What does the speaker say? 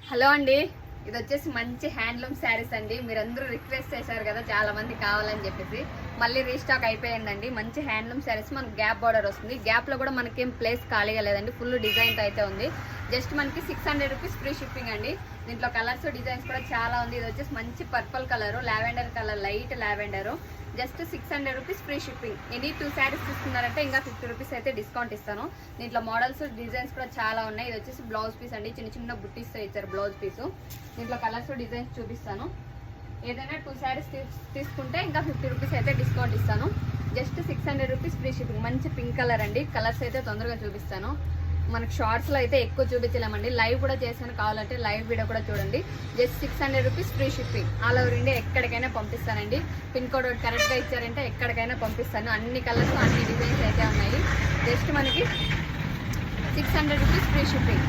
Hello అండి, ఇది వచ్చేసి మంచి హ్యాండ్లూమ్ శారీస్ అండి. మీరందరూ రిక్వెస్ట్ చేశారు కదా, చాలా మంది కావాలని చెప్పేసి మళ్ళీ రీస్టాక్ అయిపోయిందండి. మంచి హ్యాండ్లూమ్ శారీస్, మనకి గ్యాప్ బార్డర్ వస్తుంది. గ్యాప్ లో కూడా మనకేం ప్లేస్ ఖాళీగా లేదండి, ఫుల్ డిజైన్ అయితే ఉంది. జస్ట్ మనకి 600 రూపీస్ ఫ్రీ షిప్పింగ్ అండి. దీంట్లో కలర్స్ డిజైన్స్ కూడా చాలా ఉంది. ఇది వచ్చేసి మంచి purple colour, lavender colour, light lavender. Just 600 rupees free shipping. Any 2 sarees తీసుకున్నారంటే ఇంకా 50 రూపీస్ అయితే డిస్కౌంట్ ఇస్తాను. దీంట్లో మోడల్స్ డిజైన్స్ కూడా చాలా ఉన్నాయి. ఇది వచ్చేసి బ్లౌజ్ పీస్ అండి, చిన్న చిన్న బుట్టీస్తో ఇచ్చారు బ్లౌజ్ పీసు. దీంట్లో కలర్స్ డిజైన్స్ చూపిస్తాను. ఏదైనా 2 శారీస్ తీసుకుంటే ఇంకా 50 రూపీస్ అయితే డిస్కౌంట్ ఇస్తాను. Just 600 rupees free shipping. మంచి పింక్ కలర్ అండి. కలర్స్ అయితే తొందరగా చూపిస్తాను. మనకు షార్ట్స్లో అయితే ఎక్కువ చూపించలేమండి, లైవ్ కూడా చేశాను. కావాలంటే లైవ్ వీడియో కూడా చూడండి. Just 600 rupees free shipping. All over India ఎక్కడికైనా పంపిస్తానండి. పిన్ కోడ్ కరెక్ట్గా ఇచ్చారంటే ఎక్కడికైనా పంపిస్తాను. అన్ని కలర్స్ అన్ని డిజైన్స్ అయితే ఉన్నాయి. జస్ట్ మనకి 600 రూపీస్ ఫ్రీ షిప్పింగ్.